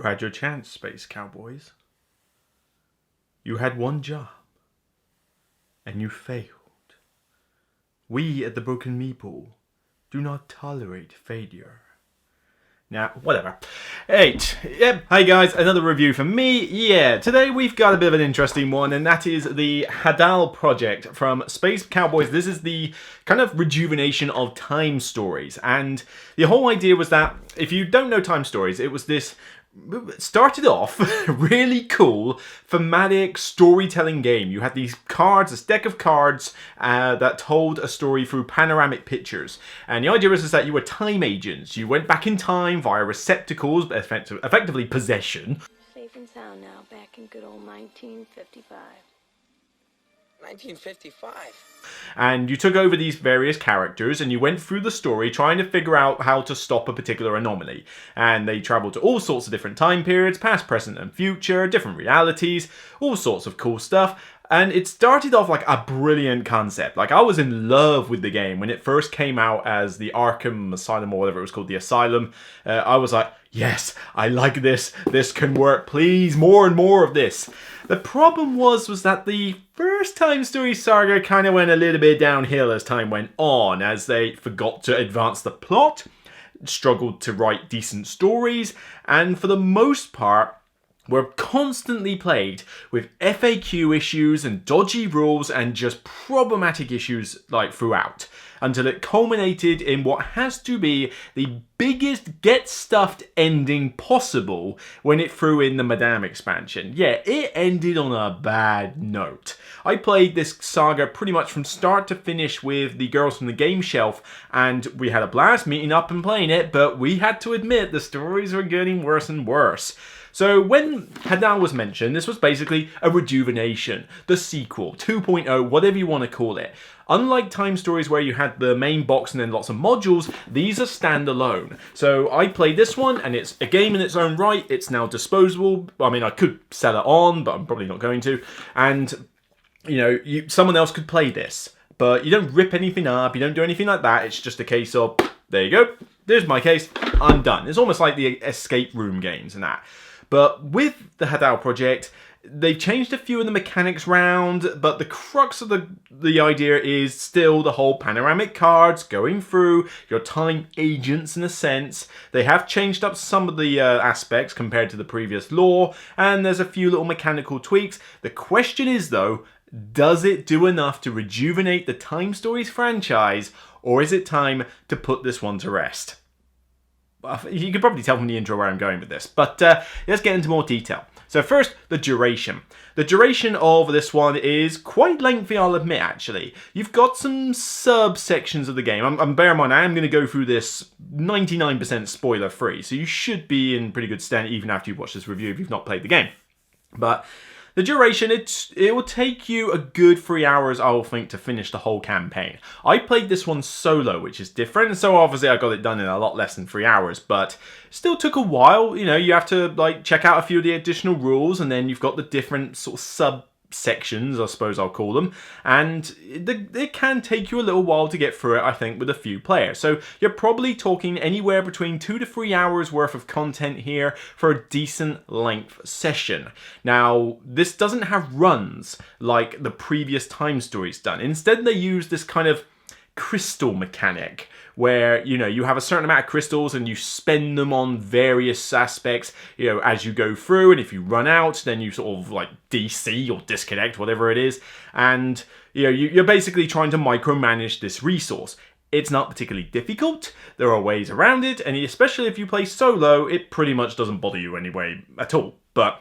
You had your chance, Space Cowboys. You had one job, and you failed. We at the Broken Meeple do not tolerate failure. Now, whatever. 8. Yep, hi guys, another review from me. Yeah, today we've got a bit of an interesting one, and that is the Hadal Project from Space Cowboys. This is the kind of rejuvenation of Time Stories, and the whole idea was that, if you don't know Time Stories, it was this started off really cool thematic storytelling game. You had these cards, this deck of cards that told a story through panoramic pictures, and the idea is that you were time agents. You went back in time via receptacles, effectively possession. Safe and sound now, back in good old 1955. 1955. And you took over these various characters and you went through the story trying to figure out how to stop a particular anomaly. And they traveled to all sorts of different time periods, past, present and future, different realities, all sorts of cool stuff. And it started off like a brilliant concept. Like, I was in love with the game when it first came out as the Arkham Asylum, or whatever it was called, the Asylum. I was like, yes, I like this. This can work. Please, more and more of this. The problem was that the first Time Story saga kind of went a little bit downhill as time went on, as they forgot to advance the plot, struggled to write decent stories, and for the most part, were constantly plagued with FAQ issues and dodgy rules and just problematic issues like throughout, until it culminated in what has to be the biggest get stuffed ending possible when it threw in the Madame expansion. Yeah, it ended on a bad note. I played this saga pretty much from start to finish with the girls from the game shelf, and we had a blast meeting up and playing it, but we had to admit the stories were getting worse and worse. So when Hadal was mentioned, this was basically a rejuvenation, the sequel, 2.0, whatever you want to call it. Unlike Time Stories where you had the main box and then lots of modules, these are standalone. So I played this one, and it's a game in its own right. It's now disposable. I mean, I could sell it on, but I'm probably not going to. And, you know, someone else could play this. But you don't rip anything up, you don't do anything like that. It's just a case of, there you go, there's my case, I'm done. It's almost like the escape room games and that. But with the Hadal Project, they've changed a few of the mechanics round, but the crux of the idea is still the whole panoramic cards going through, your time agents in a sense. They have changed up some of the aspects compared to the previous lore, and there's a few little mechanical tweaks. The question is though, does it do enough to rejuvenate the Time Stories franchise, or is it time to put this one to rest? You could probably tell from the intro where I'm going with this, but let's get into more detail. So first, the duration. The duration of this one is quite lengthy, I'll admit, actually. You've got some subsections of the game. Bear in mind, I am going to go through this 99% spoiler-free, so you should be in pretty good stead even after you've watched this review if you've not played the game. But the duration, it will take you a good 3 hours, I will think, to finish the whole campaign. I played this one solo, which is different, and so obviously I got it done in a lot less than 3 hours, but still took a while. You know, you have to like check out a few of the additional rules, and then you've got the different sort of subsections, I suppose I'll call them, and it can take you a little while to get through it, I think, with a few players. So you're probably talking anywhere between 2 to 3 hours worth of content here for a decent length session. Now, this doesn't have runs like the previous Time Stories done. Instead, they use this kind of crystal mechanic where, you know, you have a certain amount of crystals and you spend them on various aspects, you know, as you go through, and if you run out, then you sort of like DC or disconnect, whatever it is, and, you know, you're basically trying to micromanage this resource. It's not particularly difficult, there are ways around it, and especially if you play solo, it pretty much doesn't bother you anyway at all. But,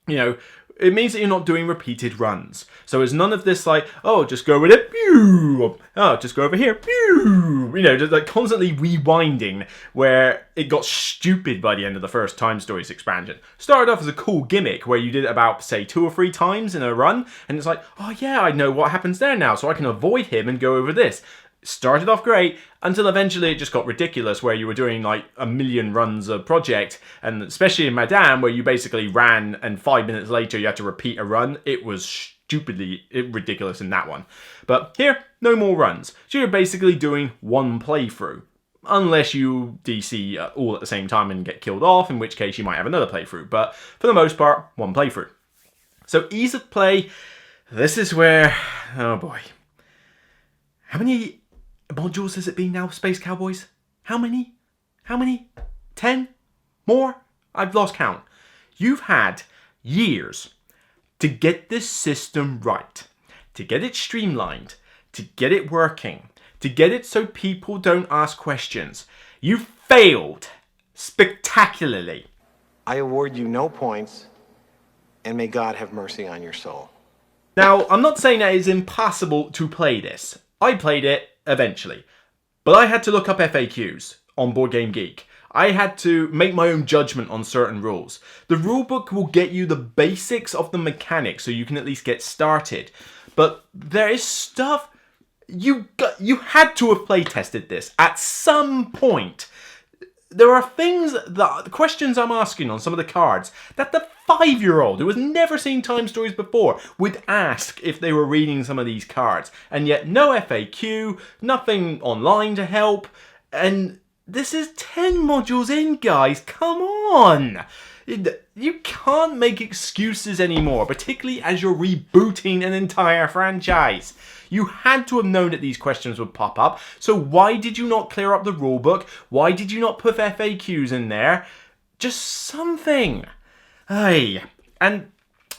you know, it means that you're not doing repeated runs. So it's none of this like, oh, just go with it, pew, oh, just go over here, pew, you know, just like constantly rewinding, where it got stupid by the end of the first Time Stories expansion. Started off as a cool gimmick where you did it about, say, 2 or 3 times in a run, and it's like, oh yeah, I know what happens there now, so I can avoid him and go over this. Started off great, until eventually it just got ridiculous, where you were doing like a million runs a project, and especially in Madame, where you basically ran and 5 minutes later you had to repeat a run. It was stupidly ridiculous in that one. But here, no more runs. So you're basically doing one playthrough. unless you DC all at the same time and get killed off, in which case you might have another playthrough. But for the most part, one playthrough. So ease of play, this is where, oh boy. How many modules has it been now, Space Cowboys? How many? 10? More? I've lost count. You've had years to get this system right, to get it streamlined, to get it working, to get it so people don't ask questions. You failed spectacularly. I award you no points, and may God have mercy on your soul. Now, I'm not saying that it's impossible to play this. I played it eventually, but I had to look up FAQs on Board Game Geek. I had to make my own judgment on certain rules. The rulebook will get you the basics of the mechanics so you can at least get started. But there is stuff you had to have play tested this at some point. There are things that the questions I'm asking on some of the cards that the 5-year-old who has never seen Time Stories before would ask if they were reading some of these cards. And yet no FAQ, nothing online to help, and this is 10 modules in, guys. Come on! You can't make excuses anymore, particularly as you're rebooting an entire franchise. You had to have known that these questions would pop up, so why did you not clear up the rulebook? Why did you not put FAQs in there? Just something. Hey,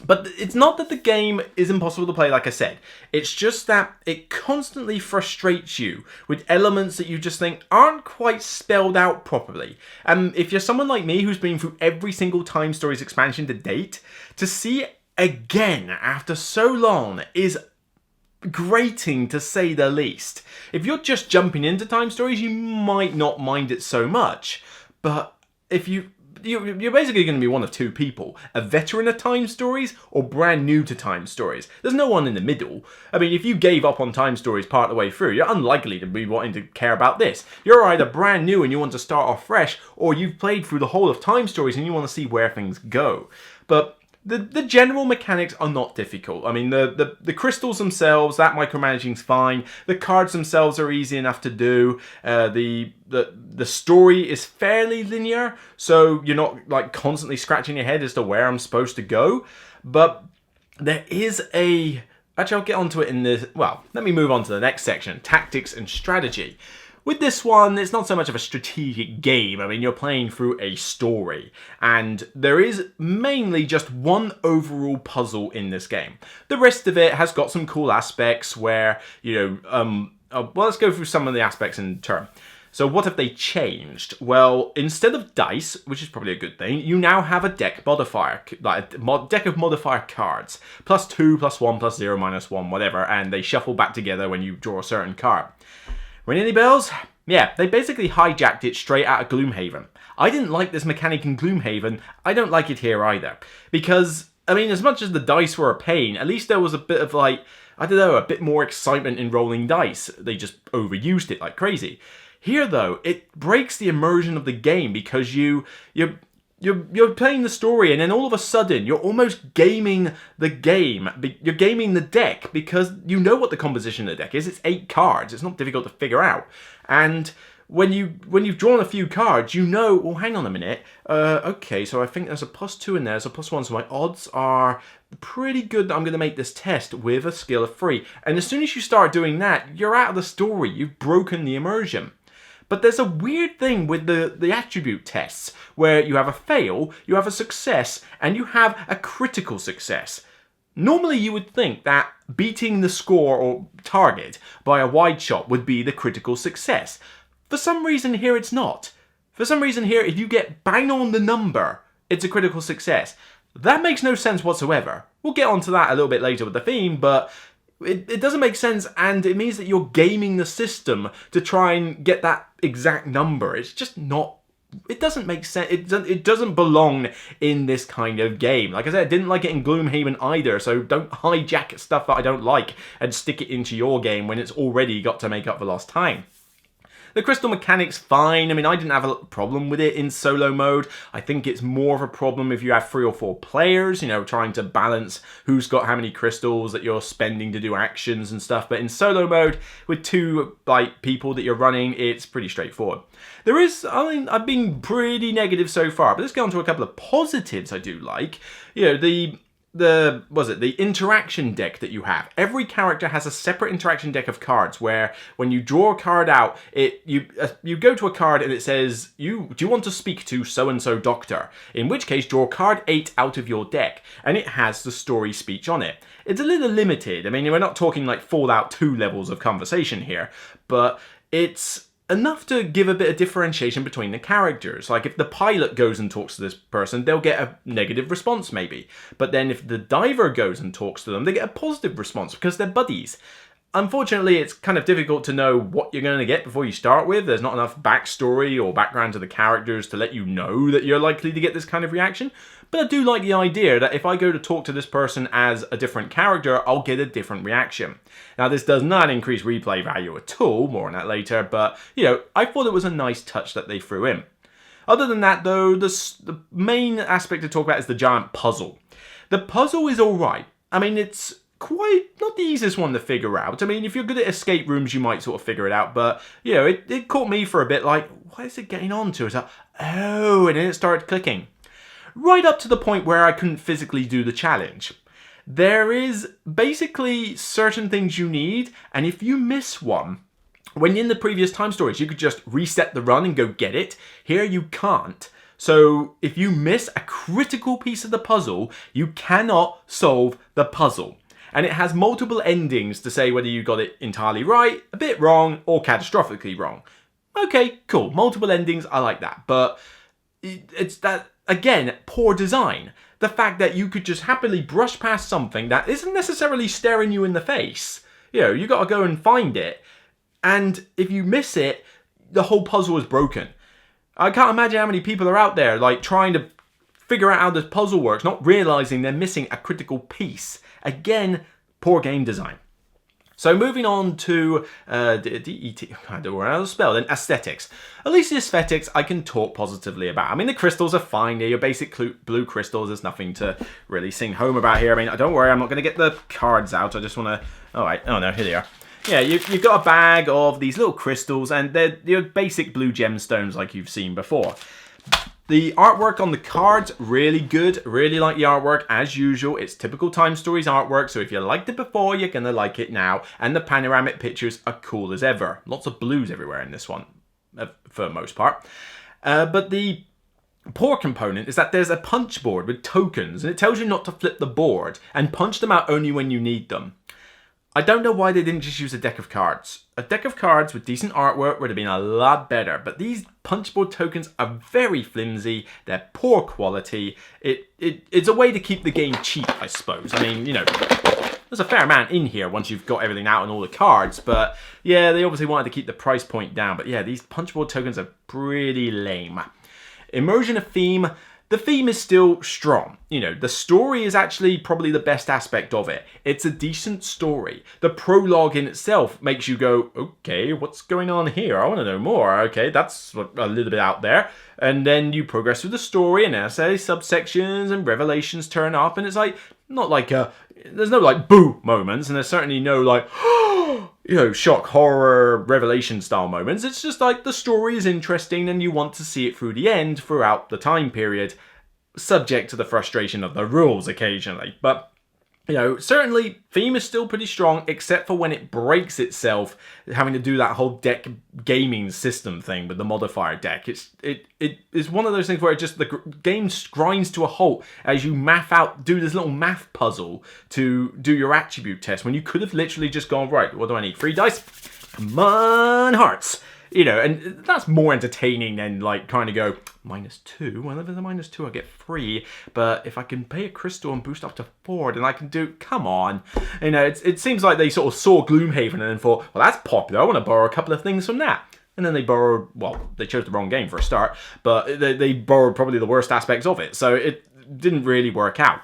but it's not that the game is impossible to play, like I said. It's just that it constantly frustrates you with elements that you just think aren't quite spelled out properly. And if you're someone like me who's been through every single Time Stories expansion to date, to see it again after so long is grating, to say the least. If you're just jumping into Time Stories, you might not mind it so much. But if you're basically going to be one of two people. A veteran of Time Stories or brand new to Time Stories. There's no one in the middle. I mean, if you gave up on Time Stories part of the way through, you're unlikely to be wanting to care about this. You're either brand new and you want to start off fresh, or you've played through the whole of Time Stories and you want to see where things go. But the general mechanics are not difficult. I mean, the crystals themselves, that micromanaging's fine. The cards themselves are easy enough to do. The story is fairly linear, so you're not like constantly scratching your head as to where I'm supposed to go. But there is a... Actually, I'll get onto it in this... Well, let me move on to the next section, tactics and strategy. With this one, it's not so much of a strategic game. I mean, you're playing through a story, and there is mainly just one overall puzzle in this game. The rest of it has got some cool aspects where, well, let's go through some of the aspects in turn. So what have they changed? Well, instead of dice, which is probably a good thing, you now have a deck modifier, like a deck of modifier cards. +2, +1, +0, -1, whatever, and they shuffle back together when you draw a certain card. Ring any bells? Yeah, they basically hijacked it straight out of Gloomhaven. I didn't like this mechanic in Gloomhaven. I don't like it here either. Because, I mean, as much as the dice were a pain, at least there was a bit of like, I don't know, a bit more excitement in rolling dice. They just overused it like crazy. Here, though, it breaks the immersion of the game because you're playing the story, and then all of a sudden you're almost gaming the game. You're gaming the deck because you know what the composition of the deck is. It's 8 cards. It's not difficult to figure out. And when you've drawn a few cards, you know, well, hang on a minute. Okay, so I think there's a +2 in there. There's a +1, so my odds are pretty good that I'm going to make this test with a skill of 3. And as soon as you start doing that, you're out of the story. You've broken the immersion. But there's a weird thing with the attribute tests, where you have a fail, you have a success, and you have a critical success. Normally you would think that beating the score or target by a wide shot would be the critical success. For some reason here it's not. For some reason here, if you get bang on the number, it's a critical success. That makes no sense whatsoever. We'll get onto that a little bit later with the theme, but it doesn't make sense, and it means that you're gaming the system to try and get that exact number. It's just not... It doesn't make sense. It doesn't belong in this kind of game. Like I said, I didn't like it in Gloomhaven either, so don't hijack stuff that I don't like and stick it into your game when it's already got to make up for lost time. The crystal mechanic's fine. I mean, I didn't have a problem with it in solo mode. I think it's more of a problem if you have 3 or 4 players, you know, trying to balance who's got how many crystals that you're spending to do actions and stuff. But in solo mode, with 2 like people that you're running, it's pretty straightforward. There is, I mean, I've been pretty negative so far, but let's go on to a couple of positives I do like. You know, the interaction deck that you have. Every character has a separate interaction deck of cards where when you draw a card out, you go to a card and it says, do you want to speak to so-and-so doctor? In which case, draw card 8 out of your deck, and it has the story speech on it. It's a little limited. I mean, we're not talking like Fallout 2 levels of conversation here, but it's enough to give a bit of differentiation between the characters. Like if the pilot goes and talks to this person, they'll get a negative response maybe. But then if the diver goes and talks to them, they get a positive response because they're buddies. Unfortunately, it's kind of difficult to know what you're going to get before you start with. There's not enough backstory or background to the characters to let you know that you're likely to get this kind of reaction. But I do like the idea that if I go to talk to this person as a different character, I'll get a different reaction. Now, this does not increase replay value at all, more on that later, but, you know, I thought it was a nice touch that they threw in. Other than that, though, the main aspect to talk about is the giant puzzle. The puzzle is alright. I mean, it's quite not the easiest one to figure out. I mean, if you're good at escape rooms, you might sort of figure it out, but, you know, it caught me for a bit like, what is it getting on to? It's like, oh, and then it started clicking. Right up to the point where I couldn't physically do the challenge. There is basically certain things you need, and if you miss one, when in the previous time stories, you could just reset the run and go get it. Here you can't. So if you miss a critical piece of the puzzle, you cannot solve the puzzle. And it has multiple endings to say whether you got it entirely right, a bit wrong, or catastrophically wrong. Okay, cool. Multiple endings, I like that. But it's that, again, poor design. The fact that you could just happily brush past something that isn't necessarily staring you in the face. You know, you got to go and find it. And if you miss it, the whole puzzle is broken. I can't imagine how many people are out there, like, trying to figure out how this puzzle works, not realizing they're missing a critical piece. Again, poor game design. So moving on to D-E-T, I don't know how to spell, then aesthetics. At least the aesthetics I can talk positively about. I mean, the crystals are fine. They're your basic blue crystals. There's nothing to really sing home about here. I mean, don't worry, I'm not going to get the cards out. I just want to... All right. Oh, no, here they are. Yeah, you've got a bag of these little crystals, and they're your basic blue gemstones like you've seen before. The artwork on the cards, really good. Really like the artwork, as usual. It's typical Time Stories artwork, so if you liked it before, you're going to like it now. And the panoramic pictures are cool as ever. Lots of blues everywhere in this one, for the most part. But the poor component is that there's a punch board with tokens, and it tells you not to flip the board, and punch them out only when you need them. I don't know why they didn't just use a deck of cards. A deck of cards with decent artwork would have been a lot better, but these punchboard tokens are very flimsy, they're poor quality. It's a way to keep the game cheap, I suppose. I mean, you know, there's a fair amount in here once you've got everything out and all the cards, but yeah, they obviously wanted to keep the price point down. But yeah, these punchboard tokens are pretty lame. Immersion of theme. The theme is still strong. You know, the story is actually probably the best aspect of it. It's a decent story. The prologue in itself makes you go, okay, what's going on here? I want to know more. Okay, that's a little bit out there. And then you progress through the story, and as I say, subsections and revelations turn up, and it's like, not like there's no like boo moments, and there's certainly no like, you know, shock, horror, revelation style moments. It's just like the story is interesting and you want to see it through the end throughout the time period, subject to the frustration of the rules occasionally. But, you know, certainly theme is still pretty strong, except for when it breaks itself, having to do that whole deck gaming system thing with the modifier deck. It is one of those things where it just, the game grinds to a halt as you do this little math puzzle to do your attribute test, when you could have literally just gone, right, what do I need? 3 dice? Come on, hearts. You know, and that's more entertaining than like kind of go -2. Well, if there's a -2, I get 3. But if I can pay a crystal and boost up to 4, then I can do. Come on, you know, it seems like they sort of saw Gloomhaven and then thought, well, that's popular. I want to borrow a couple of things from that. And then they borrowed. Well, they chose the wrong game for a start, but they borrowed probably the worst aspects of it. So it didn't really work out.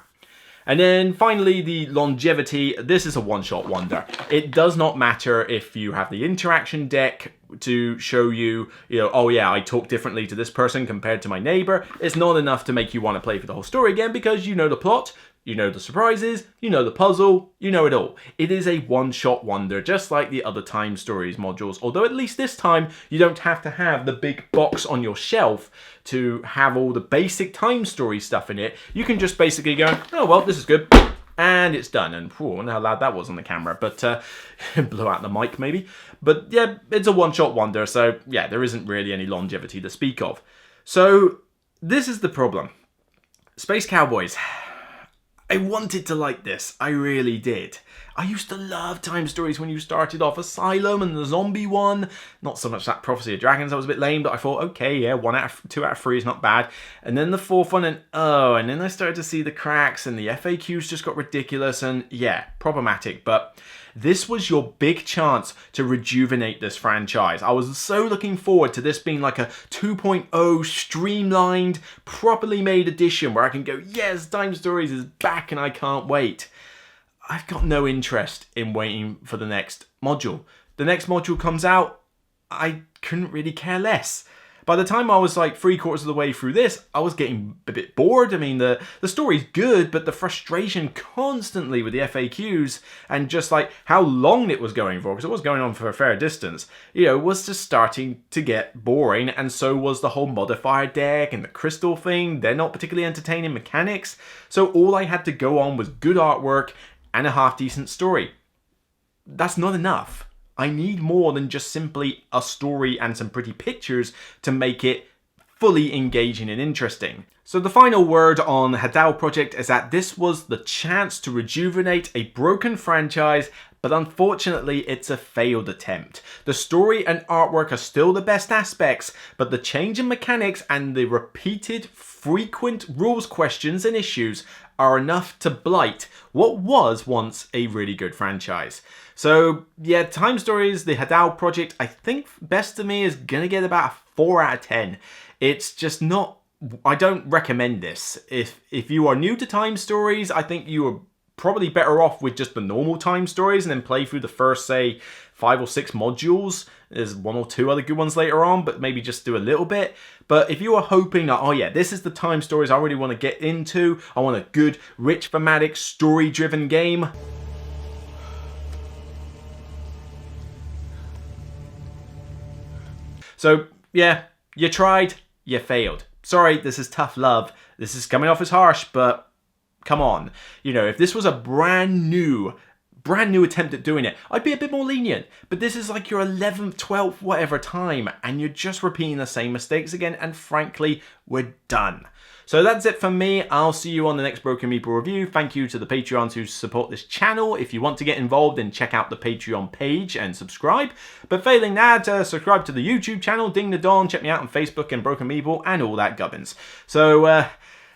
And then finally, the longevity. This is a one-shot wonder. It does not matter if you have the interaction deck to show you, oh yeah, I talk differently to this person compared to my neighbor. It's not enough to make you want to play for the whole story again, because you know the plot, you know the surprises, you know the puzzle, you know it all. It is a one-shot wonder, just like the other Time Stories modules, although at least this time you don't have to have the big box on your shelf to have all the basic Time Story stuff in it. You can just basically go, oh well, this is good, and it's done. And I wonder how loud that was on the camera, but blew out the mic maybe. But yeah, it's a one-shot wonder, so yeah, there isn't really any longevity to speak of. So this is the problem. Space Cowboys. I wanted to like this, I really did. I used to love Time Stories when you started off. Asylum and the zombie one. Not so much that Prophecy of Dragons, that was a bit lame, but I thought, okay, yeah, 2 out of 3 is not bad. And then the 4th one, and then I started to see the cracks, and the FAQs just got ridiculous, and yeah, problematic. But this was your big chance to rejuvenate this franchise. I was so looking forward to this being like a 2.0 streamlined, properly made edition where I can go, yes, Time Stories is back and I can't wait. I've got no interest in waiting for the next module. The next module comes out, I couldn't really care less. By the time I was like 3/4 of the way through this, I was getting a bit bored. I mean, the story's good, but the frustration constantly with the FAQs and just like how long it was going for, because it was going on for a fair distance, was just starting to get boring. And so was the whole modifier deck and the crystal thing. They're not particularly entertaining mechanics. So all I had to go on was good artwork and a half-decent story. That's not enough. I need more than just simply a story and some pretty pictures to make it fully engaging and interesting. So the final word on Hadal Project is that this was the chance to rejuvenate a broken franchise, but unfortunately it's a failed attempt. The story and artwork are still the best aspects, but the change in mechanics and the repeated, frequent rules questions and issues are enough to blight what was once a really good franchise. So yeah, Time Stories, the Hadal Project, I think best to me is gonna get about a 4 out of 10. It's just not, I don't recommend this. If you are new to Time Stories, I think you are probably better off with just the normal Time Stories and then play through the first, say, 5 or 6 modules. There's 1 or 2 other good ones later on, but maybe just do a little bit. But if you are hoping that, oh yeah, this is the Time Stories I really want to get into, I want a good, rich, thematic, story-driven game, so yeah, you tried, you failed. Sorry, this is tough love. This is coming off as harsh, but come on. If this was a brand new attempt at doing it, I'd be a bit more lenient. But this is like your 11th, 12th, whatever time, and you're just repeating the same mistakes again, and frankly, we're done. So that's it from me. I'll see you on the next Broken Meeple review. Thank you to the Patreons who support this channel. If you want to get involved, then check out the Patreon page and subscribe. But failing that, subscribe to the YouTube channel, Ding the Dawn. Check me out on Facebook and Broken Meeple and all that gubbins. So,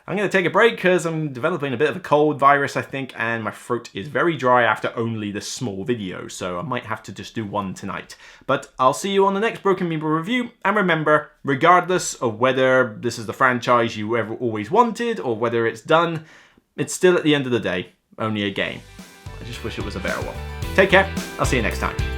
I'm going to take a break because I'm developing a bit of a cold virus, I think, and my throat is very dry after only this small video, so I might have to just do one tonight. But I'll see you on the next Broken Meeple review, and remember, regardless of whether this is the franchise you ever always wanted or whether it's done, it's still at the end of the day only a game. I just wish it was a better one. Take care, I'll see you next time.